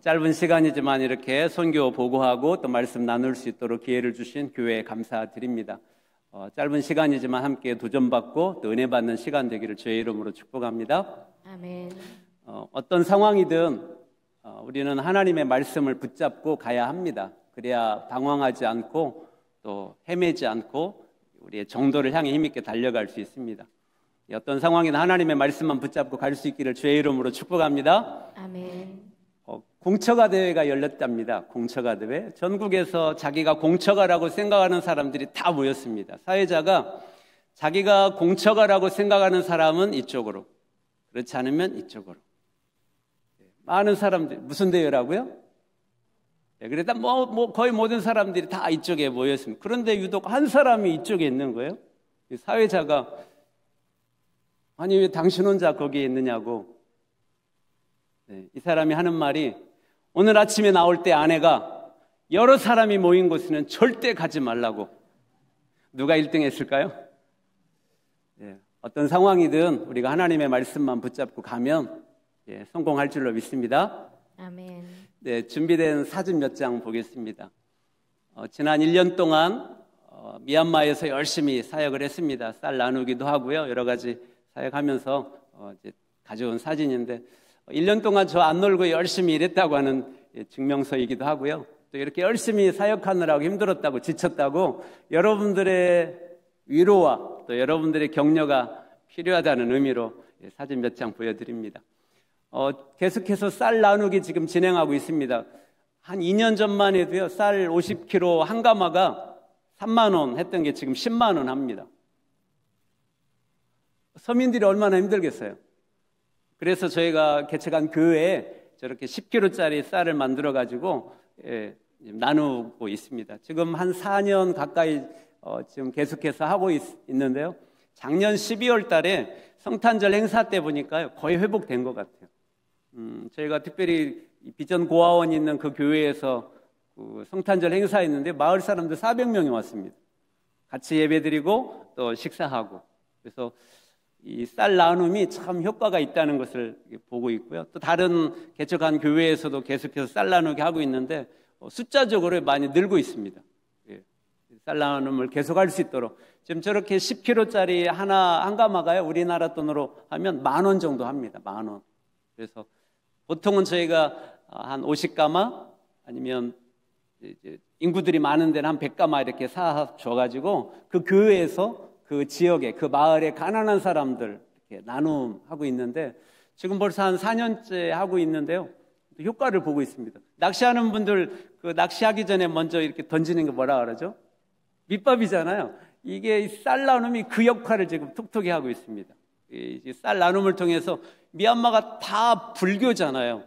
짧은 시간이지만 이렇게 선교 보고하고 또 말씀 나눌 수 있도록 기회를 주신 교회에 감사드립니다. 짧은 시간이지만 함께 도전받고 또 은혜 받는 시간 되기를 주의 이름으로 축복합니다. 아멘. 어떤 상황이든 우리는 하나님의 말씀을 붙잡고 가야 합니다. 그래야 방황하지 않고 또 헤매지 않고 우리의 정도를 향해 힘있게 달려갈 수 있습니다. 어떤 상황이든 하나님의 말씀만 붙잡고 갈 수 있기를 주의 이름으로 축복합니다. 아멘. 공처가 대회가 열렸답니다. 공처가 대회. 전국에서 자기가 공처가라고 생각하는 사람들이 다 모였습니다. 사회자가 자기가 공처가라고 생각하는 사람은 이쪽으로, 그렇지 않으면 이쪽으로. 많은 사람들이 무슨 대회라고요? 그래서 거의 모든 사람들이 다 이쪽에 모였습니다. 그런데 유독 한 사람이 이쪽에 있는 거예요. 사회자가 아니 왜 당신 혼자 거기에 있느냐고. 이 사람이 하는 말이 오늘 아침에 나올 때 아내가 여러 사람이 모인 곳에는 절대 가지 말라고. 누가 1등 했을까요? 어떤 상황이든 우리가 하나님의 말씀만 붙잡고 가면 성공할 줄로 믿습니다. 아멘. 네, 준비된 사진 몇 장 보겠습니다. 지난 1년 동안 미얀마에서 열심히 사역을 했습니다. 쌀 나누기도 하고요. 여러 가지 사역하면서 이제 가져온 사진인데 1년 동안 저 안 놀고 열심히 일했다고 하는 증명서이기도 하고요. 또 이렇게 열심히 사역하느라고 힘들었다고 지쳤다고 여러분들의 위로와 또 여러분들의 격려가 필요하다는 의미로 사진 몇 장 보여드립니다. 계속해서 쌀 나누기 지금 진행하고 있습니다. 한 2년 전만 해도요, 쌀 50kg 한 가마가 3만 원 했던 게 지금 10만 원 합니다. 서민들이 얼마나 힘들겠어요. 그래서 저희가 개척한 교회에 저렇게 10kg짜리 쌀을 만들어가지고 나누고 있습니다. 지금 한 4년 가까이 지금 계속해서 하고 있는데요. 작년 12월 달에 성탄절 행사 때 보니까요, 거의 회복된 것 같아요. 저희가 특별히 비전 고아원 있는 그 교회에서 그 성탄절 행사했는데 마을 사람들 400명이 왔습니다. 같이 예배드리고 또 식사하고. 그래서 이 쌀 나눔이 참 효과가 있다는 것을 보고 있고요. 또 다른 개척한 교회에서도 계속해서 쌀 나누기 하고 있는데 숫자적으로 많이 늘고 있습니다. 쌀 나눔을 계속할 수 있도록 지금 저렇게 10kg짜리 한 가마가요, 우리나라 돈으로 하면 10,000원 정도 합니다. 10,000원. 그래서 보통은 저희가 한 50가마 아니면 인구들이 많은 데는 한 100가마 이렇게 사줘가지고 그 교회에서 그 지역에, 그 마을에 가난한 사람들 이렇게 나눔하고 있는데 지금 벌써 한 4년째 하고 있는데요. 효과를 보고 있습니다. 낚시하는 분들 그 낚시하기 전에 먼저 이렇게 던지는 게 뭐라 그러죠? 밑밥이잖아요. 이게 쌀 나눔이 그 역할을 지금 톡톡히 하고 있습니다. 이 쌀 나눔을 통해서 미얀마가 다 불교잖아요.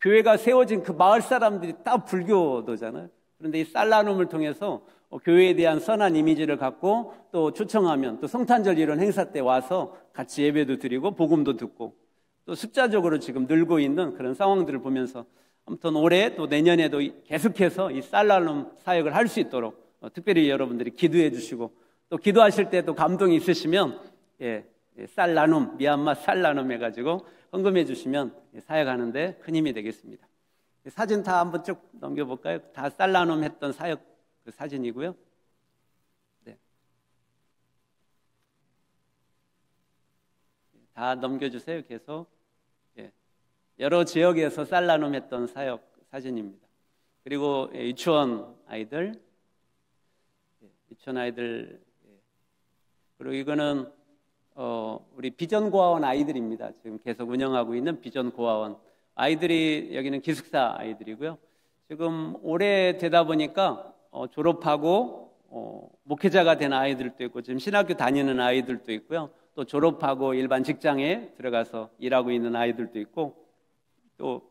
교회가 세워진 그 마을 사람들이 다 불교도잖아요. 그런데 이 쌀 나눔을 통해서 교회에 대한 선한 이미지를 갖고 또 초청하면 또 성탄절 이런 행사 때 와서 같이 예배도 드리고 복음도 듣고 또 숫자적으로 지금 늘고 있는 그런 상황들을 보면서 아무튼 올해 또 내년에도 계속해서 이 쌀 나눔 사역을 할 수 있도록 특별히 여러분들이 기도해 주시고 또 기도하실 때 또 감동이 있으시면 쌀 나눔, 미얀마 쌀 나눔 해가지고 헌금해 주시면 사역하는데 큰 힘이 되겠습니다. 사진 다 한번 쭉 넘겨볼까요? 다 쌀 나눔 했던 사역 그 사진이고요. 네. 다 넘겨주세요. 계속. 여러 지역에서 쌀 나눔 했던 사역 사진입니다. 그리고 유치원 아이들, 그리고 이거는 우리 비전 고아원 아이들입니다. 지금 계속 운영하고 있는 비전 고아원 아이들이, 여기는 기숙사 아이들이고요. 지금 올해 되다 보니까 졸업하고 목회자가 된 아이들도 있고 지금 신학교 다니는 아이들도 있고요. 또 졸업하고 일반 직장에 들어가서 일하고 있는 아이들도 있고 또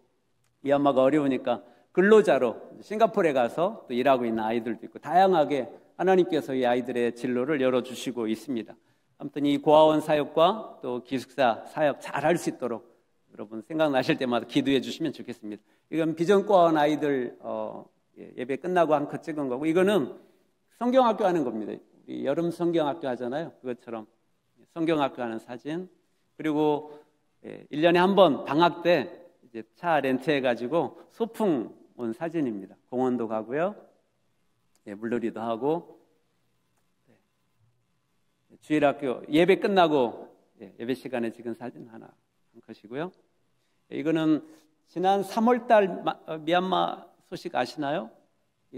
미얀마가 어려우니까 근로자로 싱가포르에 가서 또 일하고 있는 아이들도 있고 다양하게 하나님께서 이 아이들의 진로를 열어주시고 있습니다. 아무튼 이 고아원 사역과 또 기숙사 사역 잘 할 수 있도록 여러분 생각나실 때마다 기도해 주시면 좋겠습니다. 이건 비전 고아원 아이들 예배 끝나고 한 컷 찍은 거고 이거는 성경학교 하는 겁니다. 우리 여름 성경학교 하잖아요. 그것처럼 성경학교 하는 사진. 그리고 1년에 한 번 방학 때 이제 차 렌트해가지고 소풍 온 사진입니다. 공원도 가고요. 예, 물놀이도 하고. 주일학교 예배 끝나고 예배 시간에 찍은 사진 하나 한 컷이고요. 이거는 지난 3월달 미얀마 소식 아시나요?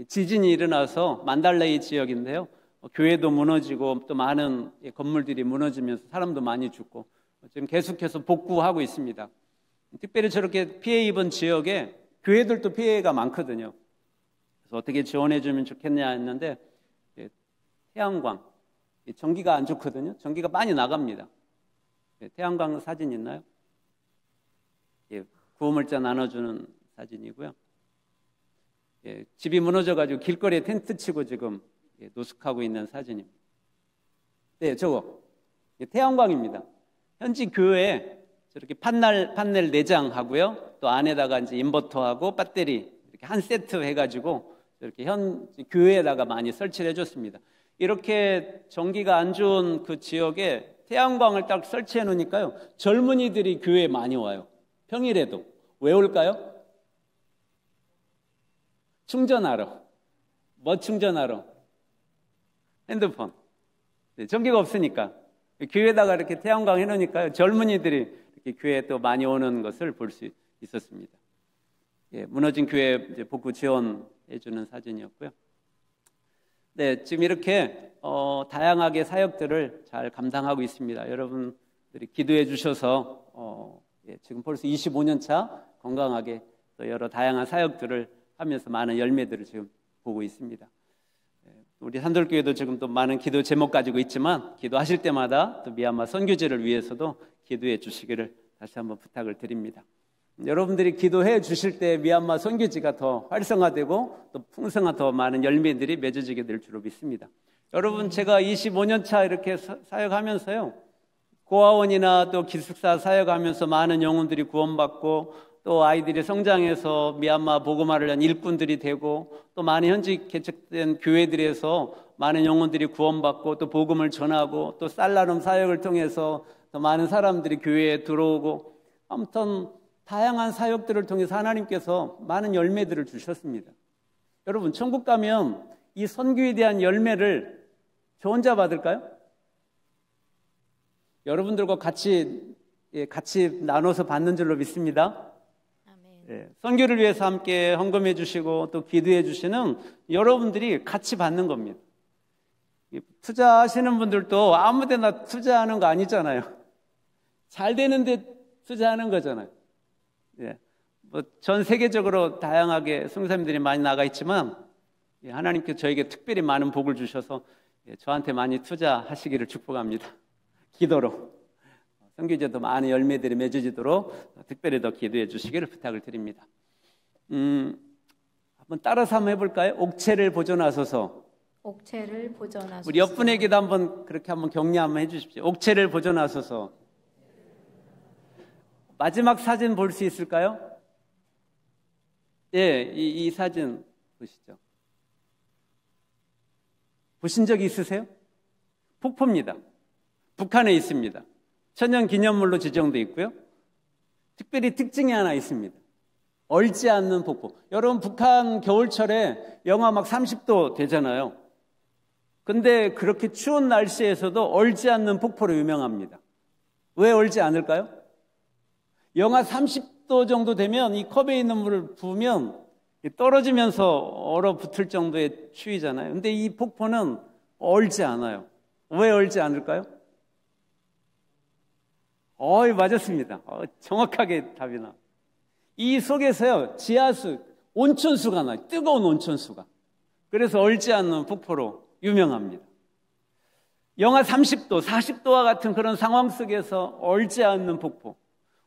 지진이 일어나서 만달레이 지역인데요. 교회도 무너지고 또 많은 건물들이 무너지면서 사람도 많이 죽고 지금 계속해서 복구하고 있습니다. 특별히 저렇게 피해 입은 지역에 교회들도 피해가 많거든요. 그래서 어떻게 지원해 주면 좋겠냐 했는데 태양광, 전기가 안 좋거든요. 전기가 많이 나갑니다. 태양광 사진 있나요? 구호물자 나눠주는 사진이고요. 집이 무너져가지고 길거리에 텐트 치고 지금 노숙하고 있는 사진입니다. 네, 저거 태양광입니다. 현지 교회에 저렇게 판넬 4장 하고요. 또 안에다가 이제 인버터하고 배터리 이렇게 한 세트 해가지고 이렇게 현지 교회에다가 많이 설치를 해줬습니다. 이렇게 전기가 안 좋은 그 지역에 태양광을 딱 설치해 놓으니까요. 젊은이들이 교회에 많이 와요. 평일에도. 왜 올까요? 충전하러. 뭐 충전하러? 핸드폰. 네, 전기가 없으니까. 교회에다가 이렇게 태양광 해놓으니까요. 젊은이들이 이렇게 교회에 또 많이 오는 것을 볼 수 있었습니다. 예, 무너진 교회 이제 복구 지원해주는 사진이었고요. 네, 지금 이렇게 다양하게 사역들을 잘 감당하고 있습니다. 여러분들이 기도해 주셔서 지금 벌써 25년 차 건강하게 또 여러 다양한 사역들을 하면서 많은 열매들을 지금 보고 있습니다. 우리 산돌교회도 지금 또 많은 기도 제목 가지고 있지만 기도하실 때마다 또 미얀마 선교지를 위해서도 기도해 주시기를 다시 한번 부탁을 드립니다. 여러분들이 기도해 주실 때 미얀마 선교지가 더 활성화되고 또 풍성한 더 많은 열매들이 맺어지게 될 줄로 믿습니다. 여러분, 제가 25년 차 이렇게 사역하면서요, 고아원이나 또 기숙사 사역하면서 많은 영혼들이 구원받고 또 아이들이 성장해서 미얀마 복음화를 위한 일꾼들이 되고 또 많은 현지 개척된 교회들에서 많은 영혼들이 구원받고 또 복음을 전하고 또 쌀나름 사역을 통해서 더 많은 사람들이 교회에 들어오고 아무튼 다양한 사역들을 통해서 하나님께서 많은 열매들을 주셨습니다. 여러분, 천국 가면 이 선교에 대한 열매를 저 혼자 받을까요? 여러분들과 같이 나눠서 받는 줄로 믿습니다. 선교를 위해서 함께 헌금해 주시고 또 기도해 주시는 여러분들이 같이 받는 겁니다. 투자하시는 분들도 아무 데나 투자하는 거 아니잖아요. 잘 되는데 투자하는 거잖아요. 뭐 전 세계적으로 다양하게 선교사님들이 많이 나가 있지만 하나님께서 저에게 특별히 많은 복을 주셔서 저한테 많이 투자하시기를 축복합니다. 기도로 선교지에 더 많은 열매들이 맺어지도록 특별히 더 기도해 주시기를 부탁을 드립니다. 한번 따라서 한번 해볼까요? 옥체를 보존하소서. 옥체를 보존하소서. 우리 옆분에게도 한번 그렇게 한번 격려 한번 해주십시오. 옥체를 보존하소서. 마지막 사진 볼 수 있을까요? 예, 이 사진 보시죠. 보신 적 있으세요? 폭포입니다. 북한에 있습니다. 천연기념물로 지정되어 있고요. 특별히 특징이 하나 있습니다. 얼지 않는 폭포. 여러분, 북한 겨울철에 영하 막 30도 되잖아요. 근데 그렇게 추운 날씨에서도 얼지 않는 폭포로 유명합니다. 왜 얼지 않을까요? 영하 30도 정도 되면 이 컵에 있는 물을 부으면 떨어지면서 얼어붙을 정도의 추위잖아요. 근데 이 폭포는 얼지 않아요. 왜 얼지 않을까요? 맞았습니다. 정확하게 답이 나. 이 속에서요, 지하수, 온천수가 나요. 뜨거운 온천수가. 그래서 얼지 않는 폭포로 유명합니다. 영하 30도, 40도와 같은 그런 상황 속에서 얼지 않는 폭포.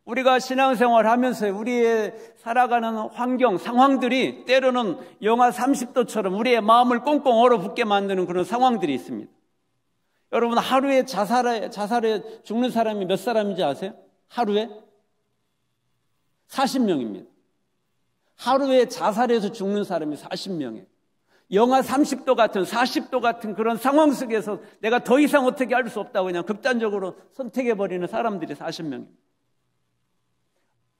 우리가 신앙생활 하면서 우리의 살아가는 환경, 상황들이 때로는 영하 30도처럼 우리의 마음을 꽁꽁 얼어붙게 만드는 그런 상황들이 있습니다. 여러분, 하루에 자살에 죽는 사람이 몇 사람인지 아세요? 하루에? 40명입니다. 하루에 자살해서 죽는 사람이 40명이에요. 영하 30도 같은 40도 같은 그런 상황 속에서 내가 더 이상 어떻게 할 수 없다고 그냥 극단적으로 선택해버리는 사람들이 40명입니다.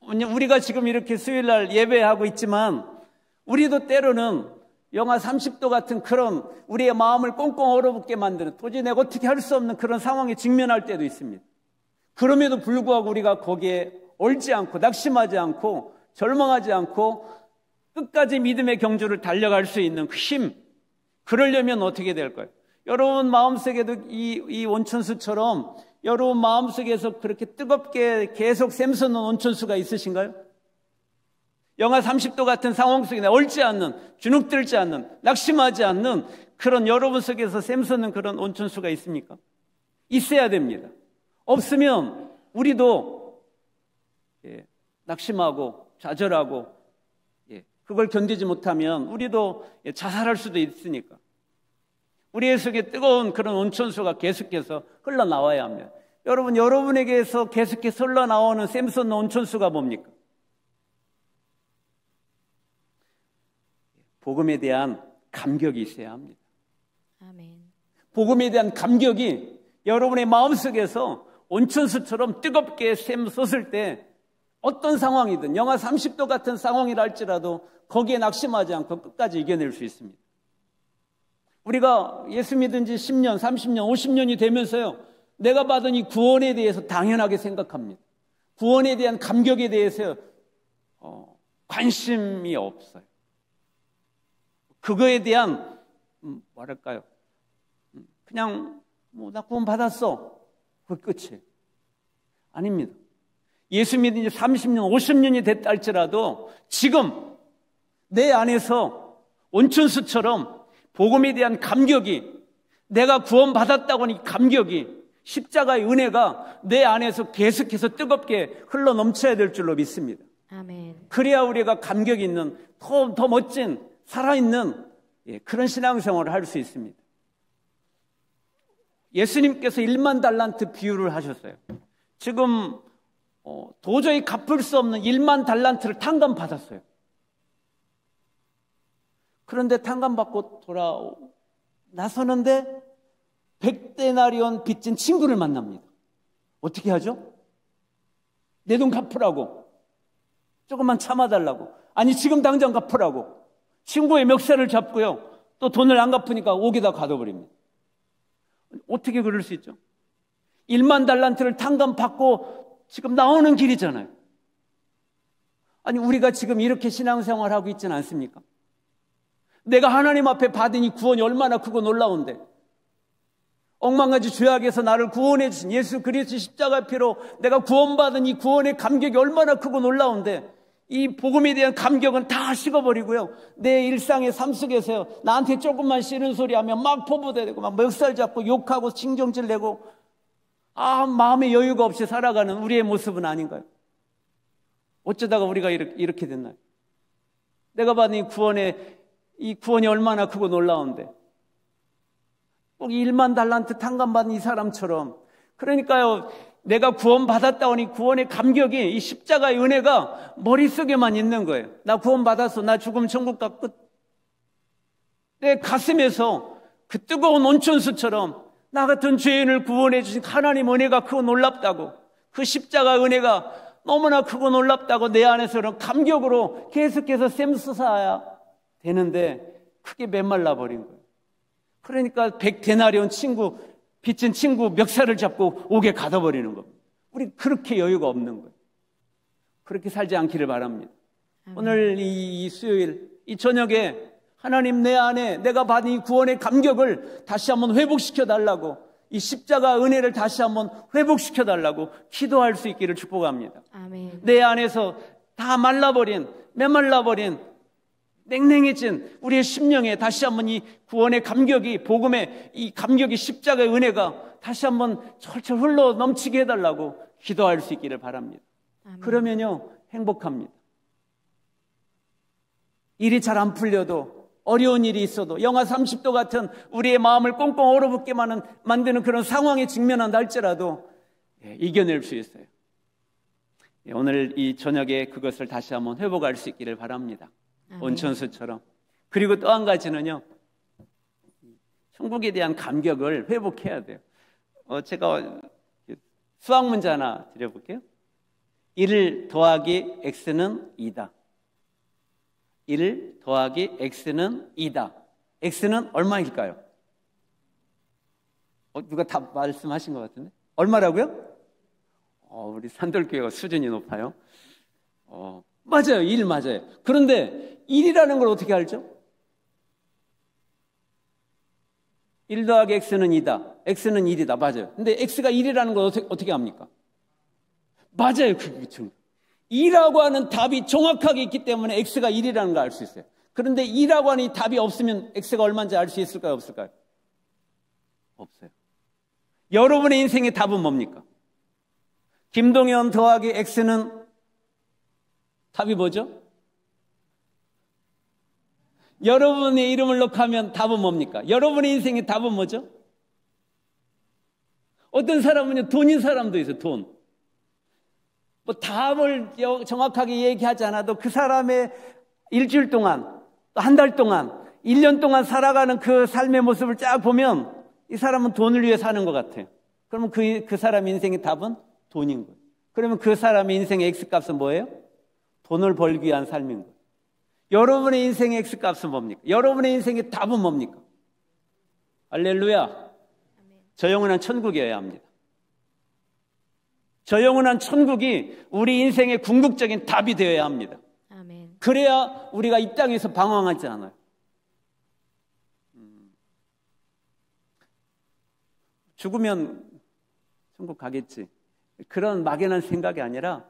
우리가 지금 이렇게 수요일날 예배하고 있지만 우리도 때로는 영하 30도 같은 그런 우리의 마음을 꽁꽁 얼어붙게 만드는 도저히 내가 어떻게 할 수 없는 그런 상황에 직면할 때도 있습니다. 그럼에도 불구하고 우리가 거기에 옳지 않고 낙심하지 않고 절망하지 않고 끝까지 믿음의 경주를 달려갈 수 있는 그 힘, 그러려면 어떻게 될까요? 여러분 마음속에도 이 온천수처럼 여러분 마음속에서 그렇게 뜨겁게 계속 샘솟는 온천수가 있으신가요? 영하 30도 같은 상황 속에 얼지 않는, 주눅들지 않는, 낙심하지 않는 그런 여러분 속에서 샘솟는 그런 온천수가 있습니까? 있어야 됩니다. 없으면 우리도 낙심하고 좌절하고 그걸 견디지 못하면 우리도 자살할 수도 있으니까 우리의 속에 뜨거운 그런 온천수가 계속해서 흘러나와야 합니다. 여러분, 여러분에게서 계속해서 흘러나오는 샘솟는 온천수가 뭡니까? 복음에 대한 감격이 있어야 합니다. 아멘. 복음에 대한 감격이 여러분의 마음속에서 온천수처럼 뜨겁게 샘솟을 때 어떤 상황이든 영하 30도 같은 상황이라 할지라도 거기에 낙심하지 않고 끝까지 이겨낼 수 있습니다. 우리가 예수 믿은 지 10년, 30년, 50년이 되면서요, 내가 받은 이 구원에 대해서 당연하게 생각합니다. 구원에 대한 감격에 대해서 관심이 없어요. 그거에 대한 뭐랄까요, 그냥 나 구원 받았어, 그 끝이에요. 아닙니다. 예수 믿은 지 30년, 50년이 됐다 할지라도 지금 내 안에서 온천수처럼 복음에 대한 감격이, 내가 구원받았다고 하는 감격이, 십자가의 은혜가 내 안에서 계속해서 뜨겁게 흘러넘쳐야 될 줄로 믿습니다. 아멘. 그래야 우리가 감격 있는 더 멋진 살아있는 그런 신앙생활을 할 수 있습니다. 예수님께서 1만 달란트 비유를 하셨어요. 지금 도저히 갚을 수 없는 1만 달란트를 탕감받았어요. 그런데 탕감받고 나서는데 100데나리온 빚진 친구를 만납니다. 어떻게 하죠? 내 돈 갚으라고, 조금만 참아달라고, 아니 지금 당장 갚으라고 친구의 멱살을 잡고요, 또 돈을 안 갚으니까 옥에다 가둬버립니다. 어떻게 그럴 수 있죠? 1만 달란트를 탕감받고 지금 나오는 길이잖아요. 아니 우리가 지금 이렇게 신앙생활하고 있지는 않습니까? 내가 하나님 앞에 받은 이 구원이 얼마나 크고 놀라운데, 억만가지 죄악에서 나를 구원해 주신 예수 그리스도 십자가 피로 내가 구원받은 이 구원의 감격이 얼마나 크고 놀라운데, 이 복음에 대한 감격은 다 식어버리고요, 내 일상의 삶 속에서요, 나한테 조금만 싫은 소리 하면 막 포부대고 막 멱살 잡고 욕하고 징정질 내고 마음의 여유가 없이 살아가는 우리의 모습은 아닌가요? 어쩌다가 우리가 이렇게 됐나요? 내가 받은 이 구원이 얼마나 크고 놀라운데, 꼭 1만 달란트 탕감받은 이 사람처럼, 그러니까요, 내가 구원받았다 하니 구원의 감격이, 이 십자가의 은혜가 머릿속에만 있는 거예요. 나 구원받았어, 나 죽으면 천국 가 끝. 내 가슴에서 그 뜨거운 온천수처럼 나 같은 죄인을 구원해 주신 하나님 은혜가 크고 놀랍다고, 그 십자가 은혜가 너무나 크고 놀랍다고 내 안에서는 감격으로 계속해서 샘솟아야 되는데 크게 메말라 버린 거예요. 그러니까 100데나리온 친구, 빚진 친구 멱살을 잡고 옥에 가둬버리는 겁니다. 우리 그렇게 여유가 없는 거예요. 그렇게 살지 않기를 바랍니다. 오늘 이 수요일, 이 저녁에 하나님 내 안에 내가 받은 이 구원의 감격을 다시 한번 회복시켜 달라고, 이 십자가 은혜를 다시 한번 회복시켜 달라고 기도할 수 있기를 축복합니다. 아멘. 내 안에서 다 말라버린, 메말라버린, 냉랭해진 우리의 심령에 다시 한번 이 구원의 감격이, 복음의 이 감격이, 십자가의 은혜가 다시 한번 철철 흘러 넘치게 해달라고 기도할 수 있기를 바랍니다. 아멘. 그러면요, 행복합니다. 일이 잘 안 풀려도, 어려운 일이 있어도, 영하 30도 같은 우리의 마음을 꽁꽁 얼어붙게 만드는 그런 상황에 직면한다 할지라도 이겨낼 수 있어요. 오늘 이 저녁에 그것을 다시 한번 회복할 수 있기를 바랍니다. 온천수처럼. 그리고 또 한 가지는요, 천국에 대한 감격을 회복해야 돼요. 제가 수학 문제 하나 드려볼게요. 1 더하기 x는 2다. 1 더하기 x는 2다. x는 얼마일까요? 누가 다 말씀하신 것 같은데? 얼마라고요? 우리 산돌교회가 수준이 높아요. 맞아요. 1 맞아요. 그런데 1이라는 걸 어떻게 알죠? 1 더하기 x는 2다. x는 1이다. 맞아요. 근데 x가 1이라는 걸 어떻게 합니까? 맞아요. 그게 2라고 하는 답이 정확하게 있기 때문에 x가 1이라는 걸 알 수 있어요. 그런데 2라고 하는 이 답이 없으면 x가 얼마인지 알 수 있을까요? 없을까요? 없어요. 여러분의 인생의 답은 뭡니까? 김동현 더하기 x는 답이 뭐죠? 여러분의 이름을 넣고 하면 답은 뭡니까? 여러분의 인생의 답은 뭐죠? 어떤 사람은요, 돈인 사람도 있어요, 돈. 답을 정확하게 얘기하지 않아도 그 사람의 일주일 동안, 또 한 달 동안, 1년 동안 살아가는 그 삶의 모습을 쫙 보면 이 사람은 돈을 위해 사는 것 같아요. 그러면 그 사람 인생의 답은 돈인 거예요. 그러면 그 사람의 인생의 X값은 뭐예요? 돈을 벌기 위한 삶인 거예요. 여러분의 인생의 X값은 뭡니까? 여러분의 인생의 답은 뭡니까? 할렐루야. 저 영원한 천국이어야 합니다. 저 영원한 천국이 우리 인생의 궁극적인 답이 되어야 합니다. 아멘. 그래야 우리가 이 땅에서 방황하지 않아요. 죽으면 천국 가겠지. 그런 막연한 생각이 아니라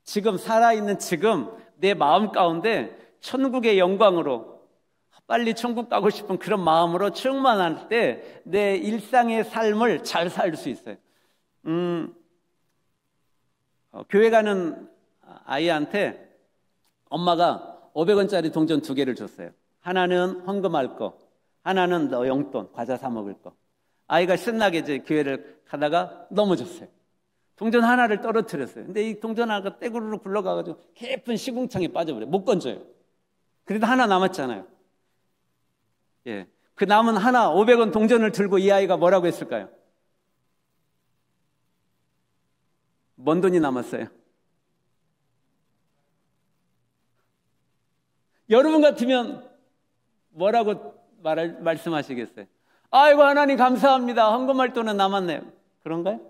지금 살아있는 지금 내 마음 가운데 천국의 영광으로 빨리 천국 가고 싶은 그런 마음으로 충만할 때 내 일상의 삶을 잘 살 수 있어요. 교회 가는 아이한테 엄마가 500원짜리 동전 2개를 줬어요. 하나는 헌금할 거, 하나는 너 용돈, 과자 사 먹을 거. 아이가 신나게 이제 교회를 가다가 넘어졌어요. 동전 하나를 떨어뜨렸어요. 근데 이 동전 하나가 떼구르르 굴러가가지고 깊은 시궁창에 빠져버려요. 못 건져요. 그래도 하나 남았잖아요. 예. 그 남은 하나 500원 동전을 들고 이 아이가 뭐라고 했을까요? 뭔 돈이 남았어요? 여러분 같으면 뭐라고 말씀하시겠어요? 아이고 하나님 감사합니다. 헌금할 돈은 남았네요. 그런가요?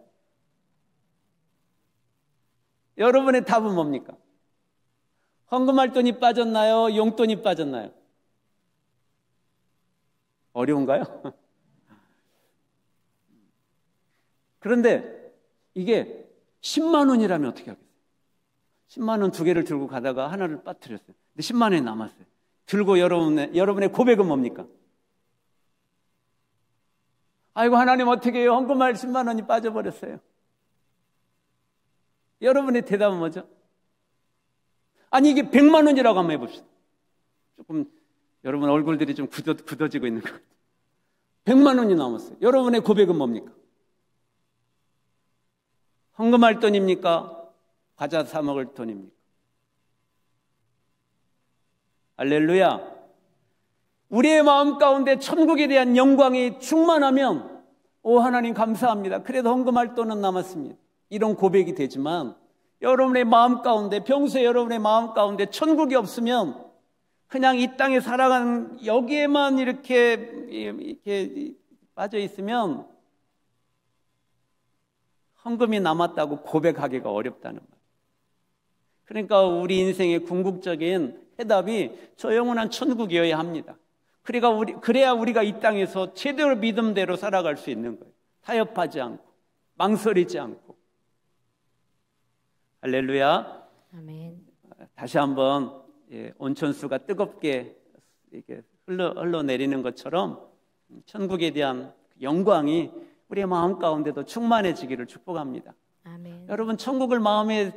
여러분의 답은 뭡니까? 헌금할 돈이 빠졌나요? 용돈이 빠졌나요? 어려운가요? 그런데 이게 10만 원이라면 어떻게 하겠어요? 10만 원 2개를 들고 가다가 하나를 빠뜨렸어요. 근데 10만 원이 남았어요. 들고 여러분의 고백은 뭡니까? 아이고 하나님 어떻게 해요? 헌금할 10만 원이 빠져버렸어요. 여러분의 대답은 뭐죠? 아니 이게 100만 원이라고 한번 해봅시다. 조금 여러분 얼굴들이 좀 굳어지고 있는 것 같아요. 100만 원이 남았어요. 여러분의 고백은 뭡니까? 헌금할 돈입니까? 과자 사 먹을 돈입니까? 할렐루야. 우리의 마음 가운데 천국에 대한 영광이 충만하면 오 하나님 감사합니다. 그래도 헌금할 돈은 남았습니다. 이런 고백이 되지만 여러분의 마음 가운데 평소에 여러분의 마음 가운데 천국이 없으면 그냥 이 땅에 살아가는 여기에만 이렇게 빠져 있으면 헌금이 남았다고 고백하기가 어렵다는 거예요. 그러니까 우리 인생의 궁극적인 해답이 저 영원한 천국이어야 합니다. 그래야 우리가 이 땅에서 제대로 믿음대로 살아갈 수 있는 거예요. 타협하지 않고 망설이지 않고. 할렐루야. 아멘. 다시 한번 온천수가 뜨겁게 이렇게 흘러내리는 것처럼 천국에 대한 영광이 우리의 마음 가운데도 충만해지기를 축복합니다. 아멘. 여러분 천국을 마음에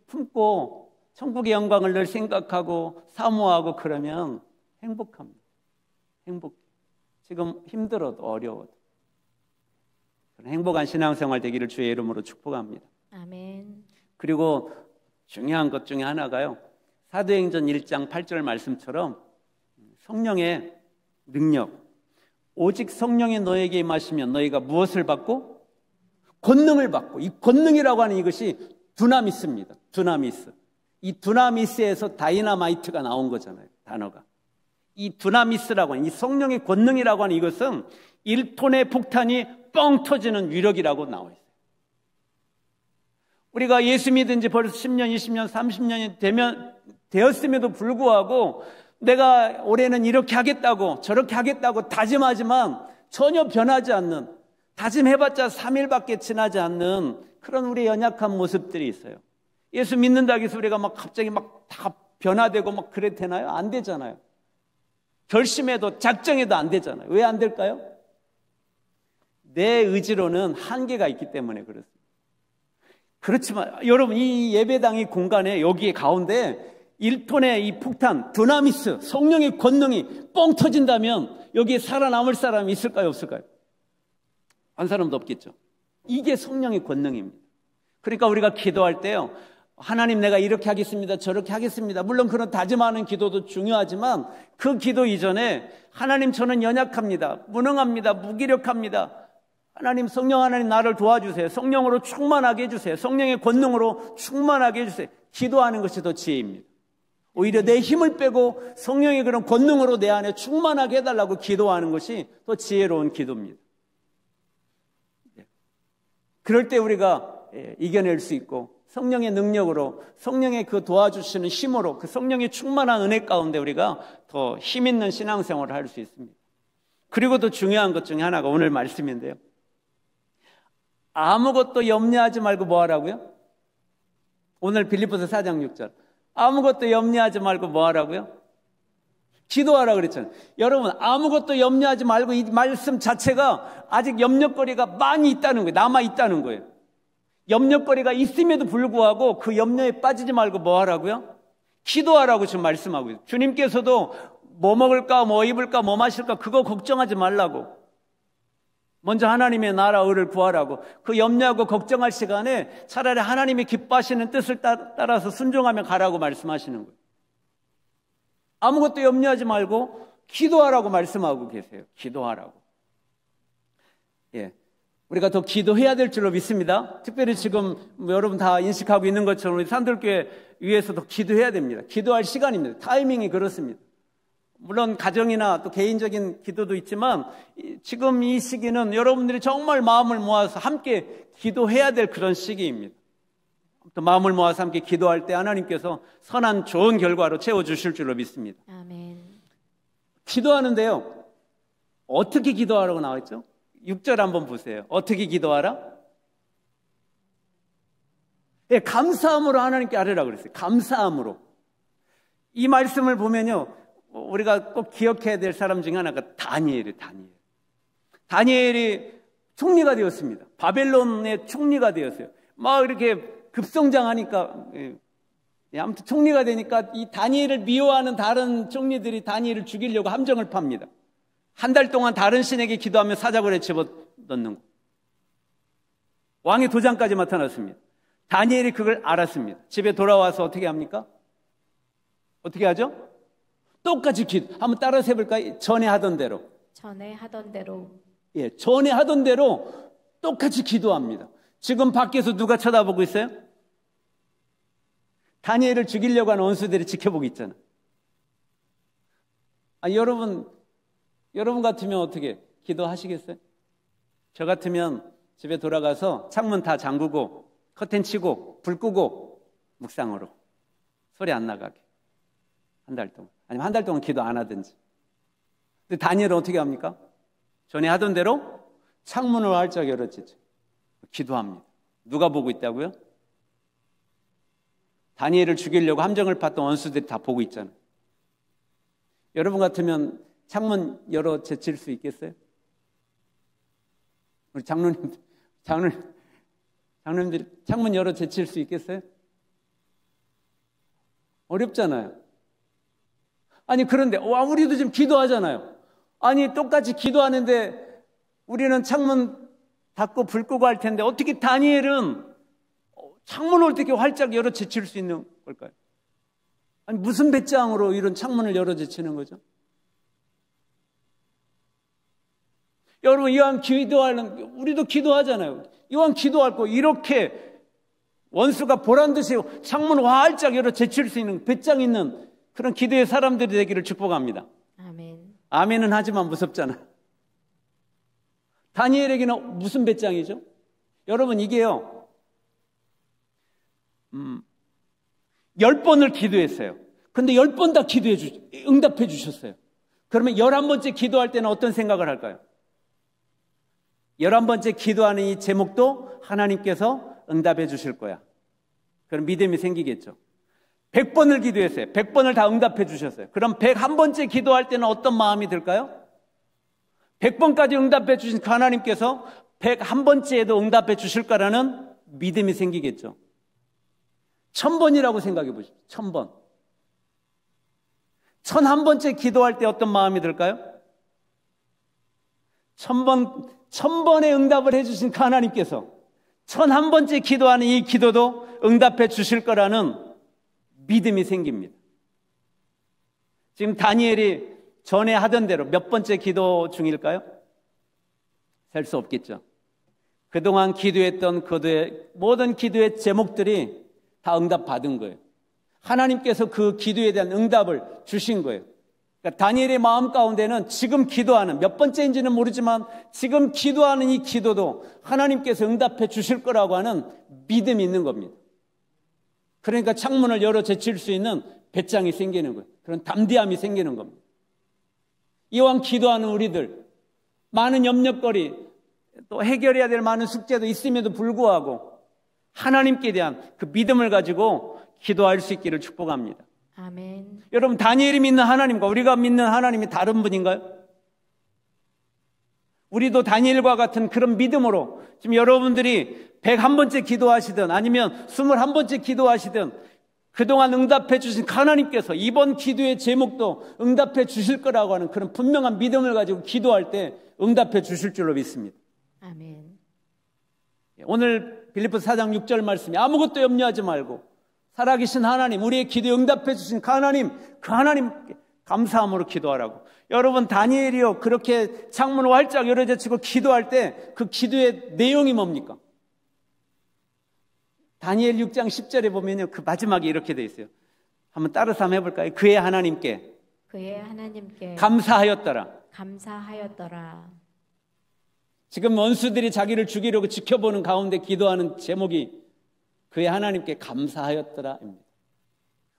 품고 천국의 영광을 늘 생각하고 사모하고 그러면 행복합니다. 행복해. 지금 힘들어도 어려워도 행복한 신앙생활 되기를 주의 이름으로 축복합니다. 아멘. 그리고 중요한 것 중에 하나가요. 사도행전 1장 8절 말씀처럼 성령의 능력, 오직 성령이 너에게 임하시면 너희가 무엇을 받고? 권능을 받고, 이 권능이라고 하는 이것이 두나미스입니다. 두나미스. 이 두나미스에서 다이너마이트가 나온 거잖아요. 단어가. 이 두나미스라고 하는, 이 성령의 권능이라고 하는 이것은 1톤의 폭탄이 뻥 터지는 위력이라고 나와 있어요. 우리가 예수 믿은 지 벌써 10년, 20년, 30년이 되었음에도 불구하고 내가 올해는 이렇게 하겠다고 저렇게 하겠다고 다짐하지만 전혀 변하지 않는, 다짐해봤자 3일밖에 지나지 않는 그런 우리의 연약한 모습들이 있어요. 예수 믿는다고 해서 우리가 막 갑자기 막 다 변화되고 막 그래 되나요? 안 되잖아요. 결심해도 작정해도 안 되잖아요. 왜 안 될까요? 내 의지로는 한계가 있기 때문에 그렇습니다. 그렇지만 여러분, 이 예배당의 공간에 여기에 가운데 1톤의 이 폭탄, 두나미스, 성령의 권능이 뻥 터진다면 여기에 살아남을 사람이 있을까요? 없을까요? 한 사람도 없겠죠. 이게 성령의 권능입니다. 그러니까 우리가 기도할 때요, 하나님 내가 이렇게 하겠습니다, 저렇게 하겠습니다. 물론 그런 다짐하는 기도도 중요하지만 그 기도 이전에 하나님 저는 연약합니다, 무능합니다, 무기력합니다. 하나님, 성령 하나님 나를 도와주세요. 성령으로 충만하게 해주세요. 성령의 권능으로 충만하게 해주세요. 기도하는 것이 더 지혜입니다. 오히려 내 힘을 빼고 성령의 그런 권능으로 내 안에 충만하게 해달라고 기도하는 것이 더 지혜로운 기도입니다. 그럴 때 우리가 이겨낼 수 있고, 성령의 능력으로, 성령의 그 도와주시는 힘으로, 그 성령의 충만한 은혜 가운데 우리가 더 힘있는 신앙생활을 할 수 있습니다. 그리고 더 중요한 것 중에 하나가 오늘 말씀인데요, 아무것도 염려하지 말고 뭐 하라고요? 오늘 빌립보서 4장 6절. 아무것도 염려하지 말고 뭐 하라고요? 기도하라고 그랬잖아요. 여러분, 아무것도 염려하지 말고 이 말씀 자체가 아직 염려거리가 많이 있다는 거예요. 남아 있다는 거예요. 염려거리가 있음에도 불구하고 그 염려에 빠지지 말고 뭐 하라고요? 기도하라고 지금 말씀하고 있어요. 주님께서도 뭐 먹을까, 뭐 입을까, 뭐 마실까 그거 걱정하지 말라고, 먼저 하나님의 나라 의를 구하라고, 그 염려하고 걱정할 시간에 차라리 하나님이 기뻐하시는 뜻을 따라서 순종하며 가라고 말씀하시는 거예요. 아무것도 염려하지 말고 기도하라고 말씀하고 계세요. 기도하라고. 예, 우리가 더 기도해야 될 줄로 믿습니다. 특별히 지금 여러분 다 인식하고 있는 것처럼 우리 산들교회 위해서 더 기도해야 됩니다. 기도할 시간입니다. 타이밍이 그렇습니다. 물론 가정이나 또 개인적인 기도도 있지만 지금 이 시기는 여러분들이 정말 마음을 모아서 함께 기도해야 될 그런 시기입니다. 또 마음을 모아서 함께 기도할 때 하나님께서 선한 좋은 결과로 채워주실 줄로 믿습니다. 아멘. 기도하는데요, 어떻게 기도하라고 나와있죠? 6절 한번 보세요. 어떻게 기도하라? 예, 감사함으로 하나님께 아뢰라고 그랬어요. 감사함으로. 이 말씀을 보면요, 우리가 꼭 기억해야 될 사람 중에 하나가 다니엘이에요. 다니엘이 총리가 되었습니다. 바벨론의 총리가 되었어요. 막 이렇게 급성장하니까, 아무튼 총리가 되니까 이 다니엘을 미워하는 다른 총리들이 다니엘을 죽이려고 함정을 팝니다. 한 달 동안 다른 신에게 기도하며 사자굴에 집어넣는 거. 왕의 도장까지 나타났습니다. 다니엘이 그걸 알았습니다. 집에 돌아와서 어떻게 합니까? 어떻게 하죠? 똑같이 기도. 한번 따라서 해볼까요? 전에 하던 대로. 예, 전에 하던 대로 똑같이 기도합니다. 지금 밖에서 누가 쳐다보고 있어요? 다니엘을 죽이려고 하는 원수들이 지켜보고 있잖아. 여러분 같으면 어떻게 기도하시겠어요? 저 같으면 집에 돌아가서 창문 다 잠그고 커튼 치고 불 끄고 묵상으로 소리 안 나가게 한 달 동안, 아니면 한 달 동안 기도 안 하든지. 근데 다니엘은 어떻게 합니까? 전에 하던 대로 창문을 활짝 열어지죠. 기도합니다. 누가 보고 있다고요? 다니엘을 죽이려고 함정을 팠던 원수들이 다 보고 있잖아요. 여러분 같으면 창문 열어 제칠 수 있겠어요? 우리 장로님들 창문 열어 제칠 수 있겠어요? 어렵잖아요. 아니, 그런데 우리도 지금 기도하잖아요. 아니, 똑같이 기도하는데 우리는 창문 닫고 불 끄고 할 텐데 어떻게 다니엘은 창문을 어떻게 활짝 열어 제칠 수 있는 걸까요? 아니, 무슨 배짱으로 이런 창문을 열어 제치는 거죠? 여러분, 이왕 기도하는, 우리도 기도하잖아요. 이왕 기도할 거 이렇게 원수가 보란듯이 창문 활짝 열어 제칠 수 있는 배짱 있는 그런 기도의 사람들이 되기를 축복합니다. 아멘. 아멘은 하지만 무섭잖아. 다니엘에게는 무슨 배짱이죠? 여러분 이게요 10번을 기도했어요. 근데 10번 다 응답해 주셨어요. 그러면 11번째 기도할 때는 어떤 생각을 할까요? 11번째 기도하는 이 제목도 하나님께서 응답해 주실 거야. 그럼 믿음이 생기겠죠. 100번을 기도했어요. 100번을 다 응답해 주셨어요. 그럼 101번째 기도할 때는 어떤 마음이 들까요? 100번까지 응답해 주신 그 하나님께서 101번째에도 응답해 주실 거라는 믿음이 생기겠죠. 1000번이라고 생각해 보십시오. 1000번. 1001번째 기도할 때 어떤 마음이 들까요? 1000번의 응답을 해주신 그 하나님께서 1001번째 기도하는 이 기도도 응답해 주실 거라는 믿음이 생깁니다. 지금 다니엘이 전에 하던 대로 몇 번째 기도 중일까요? 셀 수 없겠죠. 그동안 기도했던 모든 기도의 제목들이 다 응답받은 거예요. 하나님께서 그 기도에 대한 응답을 주신 거예요. 그러니까 다니엘의 마음 가운데는 지금 기도하는 몇 번째인지는 모르지만 지금 기도하는 이 기도도 하나님께서 응답해 주실 거라고 하는 믿음이 있는 겁니다. 그러니까 창문을 열어 제칠 수 있는 배짱이 생기는 거예요. 그런 담대함이 생기는 겁니다. 이왕 기도하는 우리들 많은 염려거리 또 해결해야 될 많은 숙제도 있음에도 불구하고 하나님께 대한 그 믿음을 가지고 기도할 수 있기를 축복합니다. 아멘. 여러분 다니엘이 믿는 하나님과 우리가 믿는 하나님이 다른 분인가요? 우리도 다니엘과 같은 그런 믿음으로 지금 여러분들이 101번째 기도하시든 아니면 21번째 기도하시든 그동안 응답해 주신 하나님께서 이번 기도의 제목도 응답해 주실 거라고 하는 그런 분명한 믿음을 가지고 기도할 때 응답해 주실 줄로 믿습니다. 아멘. 오늘 빌립보서 4장 6절 말씀이 아무것도 염려하지 말고 살아계신 하나님, 우리의 기도에 응답해 주신 그 하나님께 감사함으로 기도하라고. 여러분 다니엘이요 그렇게 창문을 활짝 열어 제치고 기도할 때 그 기도의 내용이 뭡니까? 다니엘 6장 10절에 보면요 그 마지막에 이렇게 돼 있어요. 한번 따라서 한번 해볼까요? 그의 하나님께 감사하였더라. 지금 원수들이 자기를 죽이려고 지켜보는 가운데 기도하는 제목이 그의 하나님께 감사하였더라입니다.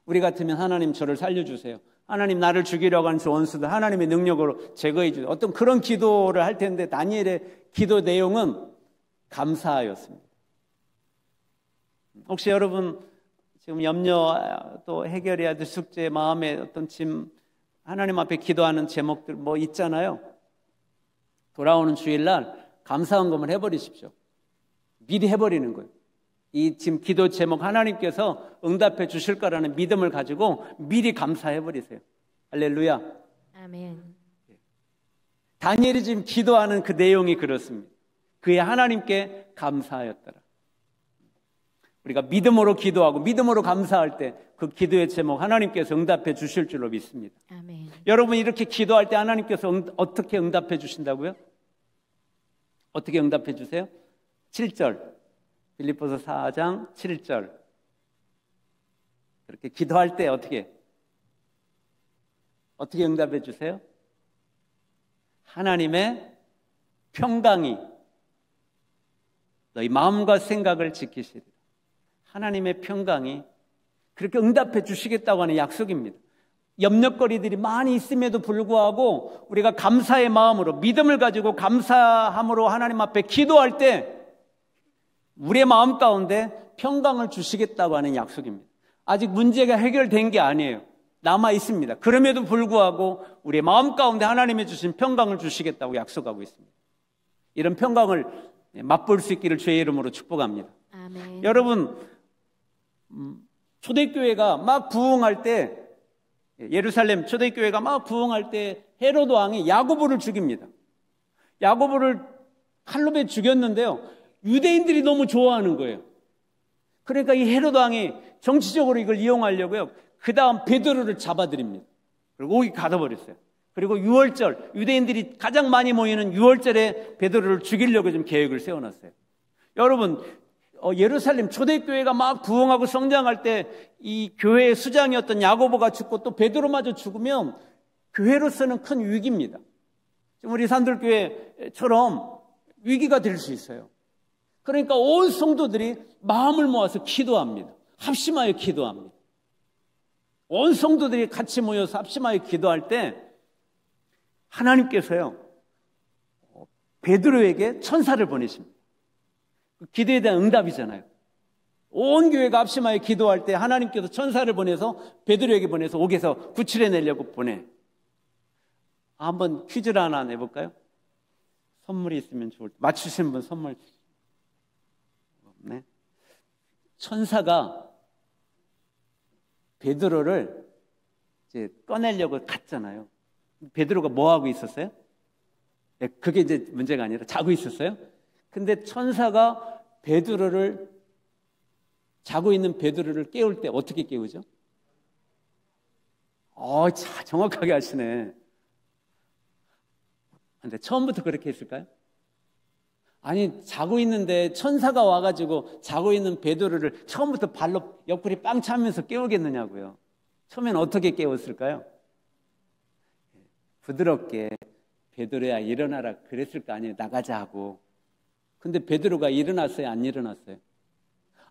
우리 같으면 하나님 저를 살려주세요. 하나님 나를 죽이려고 하는 저 원수들 하나님의 능력으로 제거해 주세요. 어떤 그런 기도를 할 텐데 다니엘의 기도 내용은 감사하였습니다. 혹시 여러분 지금 염려 또 해결해야 될 숙제 마음에 어떤 짐 하나님 앞에 기도하는 제목들 뭐 있잖아요. 돌아오는 주일날 감사헌금을 해버리십시오. 미리 해버리는 거예요. 이 지금 기도 제목 하나님께서 응답해 주실 거라는 믿음을 가지고 미리 감사해버리세요. 할렐루야. 아멘. 다니엘이 지금 기도하는 그 내용이 그렇습니다. 그의 하나님께 감사하였더라. 우리가 믿음으로 기도하고 믿음으로 감사할 때 그 기도의 제목 하나님께서 응답해 주실 줄로 믿습니다. 아멘. 여러분 이렇게 기도할 때 하나님께서 어떻게 응답해 주신다고요? 어떻게 응답해 주세요? 7절 빌립보서 4장 7절 그렇게 기도할 때 어떻게 응답해 주세요? 하나님의 평강이 너희 마음과 생각을 지키시리라. 하나님의 평강이 그렇게 응답해 주시겠다고 하는 약속입니다. 염려거리들이 많이 있음에도 불구하고 우리가 감사의 마음으로 믿음을 가지고 감사함으로 하나님 앞에 기도할 때 우리의 마음 가운데 평강을 주시겠다고 하는 약속입니다. 아직 문제가 해결된 게 아니에요. 남아 있습니다. 그럼에도 불구하고 우리의 마음 가운데 하나님이 주신 평강을 주시겠다고 약속하고 있습니다. 이런 평강을 맛볼 수 있기를 주의 이름으로 축복합니다. 아멘. 여러분 초대교회가 막 부흥할 때 예루살렘 초대교회가 막 부흥할 때 헤로드 왕이 야고보를 죽입니다. 야고보를 칼로 배 죽였는데요. 유대인들이 너무 좋아하는 거예요. 그러니까 이 헤로드 왕이 정치적으로 이걸 이용하려고요. 그 다음 베드로를 잡아들입니다. 그리고 거기 가둬버렸어요. 그리고 6월절 유대인들이 가장 많이 모이는 6월절에 베드로를 죽이려고 좀 계획을 세워놨어요. 여러분 예루살렘 초대교회가 막 부흥하고 성장할 때 이 교회의 수장이었던 야고보가 죽고 또 베드로마저 죽으면 교회로서는 큰 위기입니다. 지금 우리 산들교회처럼 위기가 될 수 있어요. 그러니까 온 성도들이 마음을 모아서 기도합니다. 합심하여 기도합니다. 온 성도들이 같이 모여서 합심하여 기도할 때 하나님께서요, 베드로에게 천사를 보내십니다. 기도에 대한 응답이잖아요. 온 교회가 합심하여 기도할 때 하나님께서 천사를 보내서 베드로에게 보내서 옥에서 구출해내려고 보내. 한번 퀴즈를 하나 내볼까요? 선물이 있으면 좋을 때. 맞추신 분 선물. 네. 천사가 베드로를 이제 꺼내려고 갔잖아요. 베드로가 뭐 하고 있었어요? 네, 그게 이제 문제가 아니라 자고 있었어요. 근데 천사가 자고 있는 베드로를 깨울 때 어떻게 깨우죠? 자, 정확하게 하시네. 근데 처음부터 그렇게 했을까요? 아니, 자고 있는데 천사가 와가지고 자고 있는 베드로를 처음부터 발로 옆구리 빵 차면서 깨우겠느냐고요. 처음엔 어떻게 깨웠을까요? 부드럽게 베드로야 일어나라 그랬을 거 아니에요. 나가자 하고. 근데 베드로가 일어났어요? 안 일어났어요?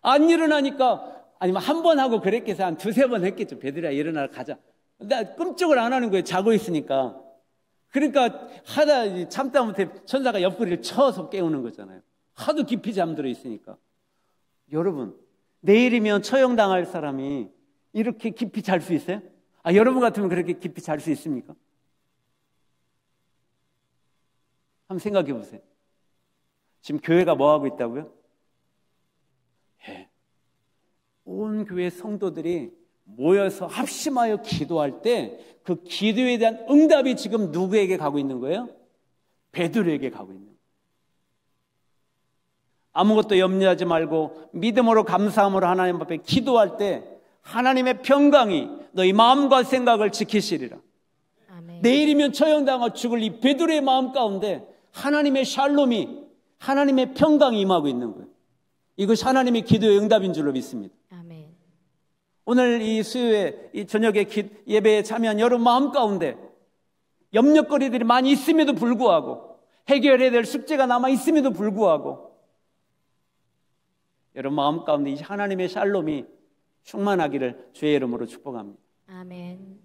안 일어나니까, 아니면 한 번 하고 그랬겠어요? 한 두세 번 했겠죠. 베드로야 일어나라 가자. 나 끔찍을 안 하는 거예요. 자고 있으니까. 그러니까 하다 참다 못해 천사가 옆구리를 쳐서 깨우는 거잖아요. 하도 깊이 잠들어 있으니까. 여러분, 내일이면 처형당할 사람이 이렇게 깊이 잘 수 있어요? 여러분 같으면 그렇게 깊이 잘 수 있습니까? 한번 생각해 보세요. 지금 교회가 뭐 하고 있다고요? 온 교회 성도들이 모여서 합심하여 기도할 때 그 기도에 대한 응답이 지금 누구에게 가고 있는 거예요? 베드로에게 가고 있는 거예요. 아무것도 염려하지 말고 믿음으로 감사함으로 하나님 앞에 기도할 때 하나님의 평강이 너희 마음과 생각을 지키시리라. 아멘. 내일이면 처형당하고 죽을 이 베드로의 마음 가운데 하나님의 샬롬이, 하나님의 평강이 임하고 있는 거예요. 이것이 하나님의 기도의 응답인 줄로 믿습니다. 아멘. 오늘 이 수요에, 이 저녁에 예배에 참여한 여러분 마음 가운데 염려거리들이 많이 있음에도 불구하고, 해결해야 될 숙제가 남아 있음에도 불구하고, 여러분 마음 가운데 이 하나님의 샬롬이 충만하기를 주의 이름으로 축복합니다. 아멘.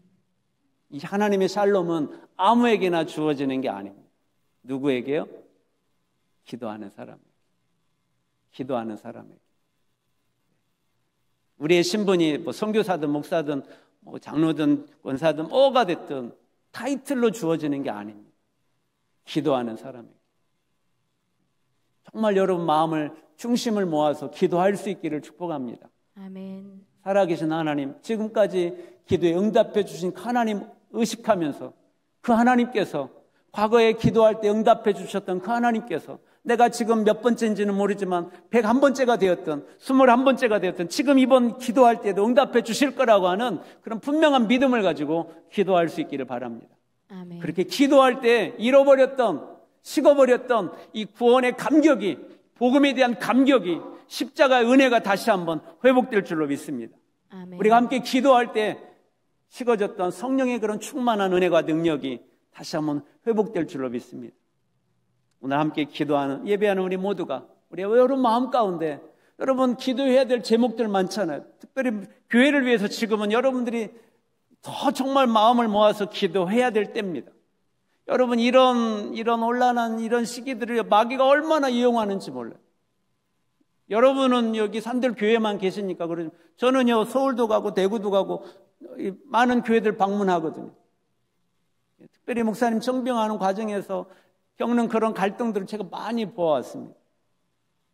이 하나님의 샬롬은 아무에게나 주어지는 게 아닙니다. 누구에게요? 기도하는 사람에게. 기도하는 사람에게. 우리의 신분이 뭐 선교사든 목사든 뭐 장로든 권사든 뭐가 됐든 타이틀로 주어지는 게 아닙니다. 기도하는 사람에게. 정말 여러분 마음을 중심을 모아서 기도할 수 있기를 축복합니다. 아멘. 살아계신 하나님, 지금까지 기도에 응답해 주신 하나님 의식하면서 그 하나님께서 과거에 기도할 때 응답해 주셨던 그 하나님께서 내가 지금 몇 번째인지는 모르지만 101번째가 되었든 21번째가 되었든 지금 이번 기도할 때도 응답해 주실 거라고 하는 그런 분명한 믿음을 가지고 기도할 수 있기를 바랍니다. 아멘. 그렇게 기도할 때 잃어버렸던, 식어버렸던 이 구원의 감격이, 복음에 대한 감격이, 십자가의 은혜가 다시 한번 회복될 줄로 믿습니다. 아멘. 우리가 함께 기도할 때 식어졌던 성령의 그런 충만한 은혜와 능력이 다시 한번 회복될 줄로 믿습니다. 오늘 함께 기도하는, 예배하는 우리 모두가, 우리 여러분 마음 가운데 여러분 기도해야 될 제목들 많잖아요. 특별히 교회를 위해서 지금은 여러분들이 더 정말 마음을 모아서 기도해야 될 때입니다. 여러분 이런 혼란한 이런 시기들을 마귀가 얼마나 이용하는지 몰라요. 여러분은 여기 산들 교회만 계시니까 그러죠. 저는요 서울도 가고 대구도 가고 많은 교회들 방문하거든요. 특별히 목사님 청병하는 과정에서 겪는 그런 갈등들을 제가 많이 보아왔습니다.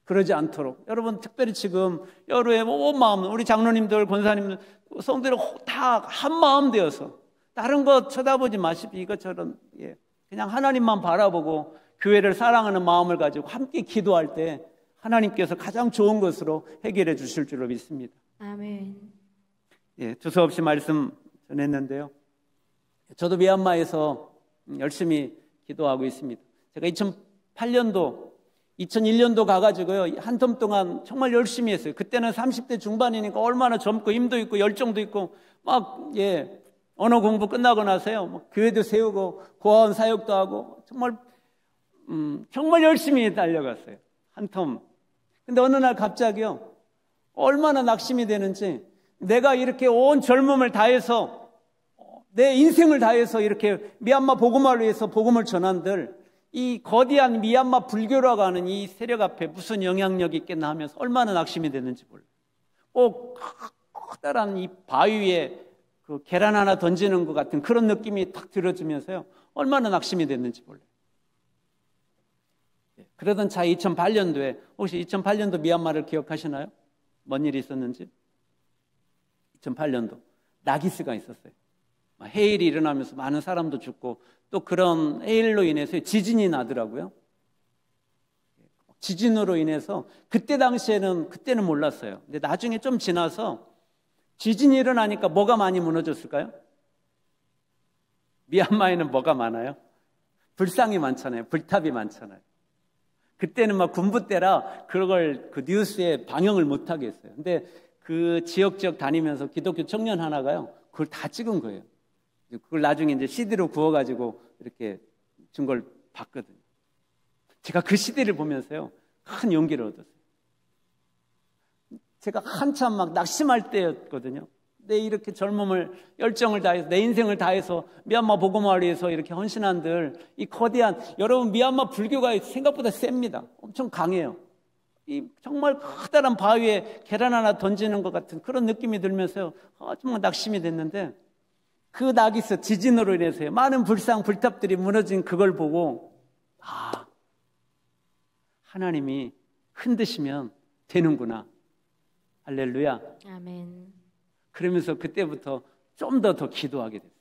그러지 않도록 여러분 특별히 지금 여러의 온 마음, 우리 장로님들, 권사님들, 성도들 다 한 마음 되어서 다른 거 쳐다보지 마시고 이것처럼 그냥 하나님만 바라보고 교회를 사랑하는 마음을 가지고 함께 기도할 때 하나님께서 가장 좋은 것으로 해결해 주실 줄로 믿습니다. 아멘. 두서없이 말씀 전했는데요. 저도 미얀마에서 열심히 기도하고 있습니다. 제가 2008년도 2001년도 가가지고요, 한 텀 동안 정말 열심히 했어요. 그때는 30대 중반이니까 얼마나 젊고 힘도 있고 열정도 있고 막, 언어 공부 끝나고 나서요, 막 교회도 세우고 고아원 사역도 하고 정말 열심히 달려갔어요. 한 텀. 근데 어느 날 갑자기요, 얼마나 낙심이 되는지, 내가 이렇게 온 젊음을 다해서, 내 인생을 다해서 이렇게 미얀마 복음화를 위해서 복음을 전한들, 이 거대한 미얀마 불교라고 하는 이 세력 앞에 무슨 영향력이 있겠나 하면서 얼마나 낙심이 됐는지 몰라요. 꼭 커다란 이 바위 위에 그 계란 하나 던지는 것 같은 그런 느낌이 탁 들어지면서요, 얼마나 낙심이 됐는지 몰라요. 그러던 차 2008년도에, 혹시 2008년도 미얀마를 기억하시나요? 뭔 일이 있었는지? 2008년도 나기스가 있었어요. 해일이 일어나면서 많은 사람도 죽고, 또 그런 해일로 인해서 지진이 나더라고요. 지진으로 인해서 그때는 몰랐어요. 근데 나중에 좀 지나서 지진이 일어나니까 뭐가 많이 무너졌을까요? 미얀마에는 뭐가 많아요? 불상이 많잖아요. 불탑이 많잖아요. 그때는 막 군부 때라 그걸 그 뉴스에 방영을 못하게 했어요. 근데 그 지역 다니면서 기독교 청년 하나가요, 그걸 다 찍은 거예요. 그걸 나중에 이제 CD로 구워가지고 이렇게 준 걸 봤거든요. 제가 그 CD를 보면서요, 큰 용기를 얻었어요. 제가 한참 막 낙심할 때였거든요. 내 이렇게 젊음을, 열정을 다해서, 내 인생을 다해서 미얀마 복음화를 위해서 이렇게 헌신한들, 이 거대한, 여러분 미얀마 불교가 생각보다 셉니다. 엄청 강해요. 이 정말 커다란 바위에 계란 하나 던지는 것 같은 그런 느낌이 들면서요, 정말 낙심이 됐는데, 그 나기스 지진으로 인해서요, 많은 불상, 불탑들이 무너진 그걸 보고, 하나님이 흔드시면 되는구나. 할렐루야. 아멘. 그러면서 그때부터 좀 더 기도하게 됐어요.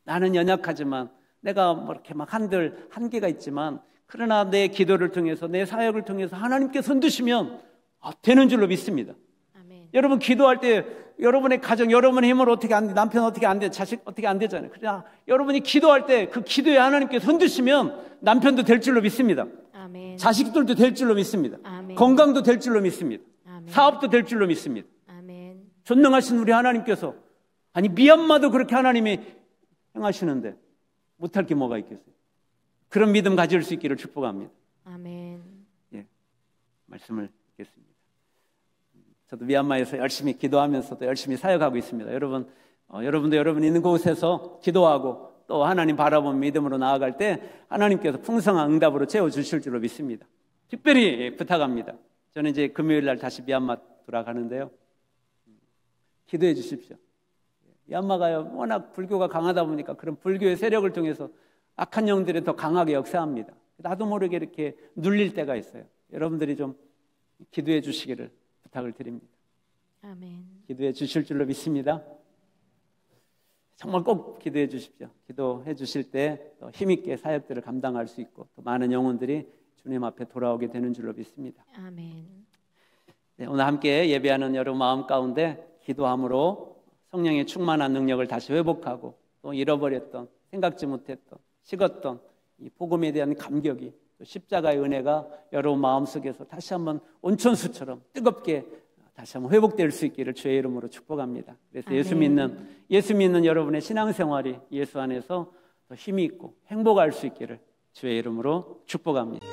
나는 연약하지만, 내가 뭐 이렇게 막 한계가 있지만, 그러나 내 기도를 통해서, 내 사역을 통해서 하나님께서 흔드시면 되는 줄로 믿습니다. 아멘. 여러분 기도할 때 여러분의 가정, 여러분의 힘으로 어떻게 안 돼, 남편 어떻게 안 돼, 자식 어떻게 안 되잖아요. 그러나 여러분이 기도할 때 그 기도에 하나님께서 흔드시면 남편도 될 줄로 믿습니다. 아멘. 자식들도 될 줄로 믿습니다. 아멘. 건강도 될 줄로 믿습니다. 아멘. 사업도 될 줄로 믿습니다. 아멘. 전능하신 우리 하나님께서, 아니 미얀마도 그렇게 하나님이 행하시는데 못할 게 뭐가 있겠어요? 그런 믿음 가질 수 있기를 축복합니다. 아멘. 말씀을 듣겠습니다. 저도 미얀마에서 열심히 기도하면서도 열심히 사역하고 있습니다. 여러분도 여러분 있는 곳에서 기도하고 또 하나님 바라본 믿음으로 나아갈 때 하나님께서 풍성한 응답으로 채워주실 줄로 믿습니다. 특별히 부탁합니다. 저는 이제 금요일 날 다시 미얀마 돌아가는데요, 기도해 주십시오. 미얀마가요, 워낙 불교가 강하다 보니까 그런 불교의 세력을 통해서 악한 영들이 더 강하게 역사합니다. 나도 모르게 이렇게 눌릴 때가 있어요. 여러분들이 좀 기도해 주시기를 부탁을 드립니다. 아멘. 기도해 주실 줄로 믿습니다. 정말 꼭 기도해 주십시오. 기도해 주실 때 더 힘있게 사역들을 감당할 수 있고 또 많은 영혼들이 주님 앞에 돌아오게 되는 줄로 믿습니다. 아멘. 네, 오늘 함께 예배하는 여러분 마음 가운데 기도함으로 성령의 충만한 능력을 다시 회복하고 또 잃어버렸던, 생각지 못했던, 식었던 이 복음에 대한 감격이, 또 십자가의 은혜가 여러분 마음속에서 다시 한번 온천수처럼 뜨겁게 다시 한번 회복될 수 있기를 주의 이름으로 축복합니다. 그래서 아멘. 예수 믿는 여러분의 신앙생활이 예수 안에서 더 힘이 있고 행복할 수 있기를 주의 이름으로 축복합니다.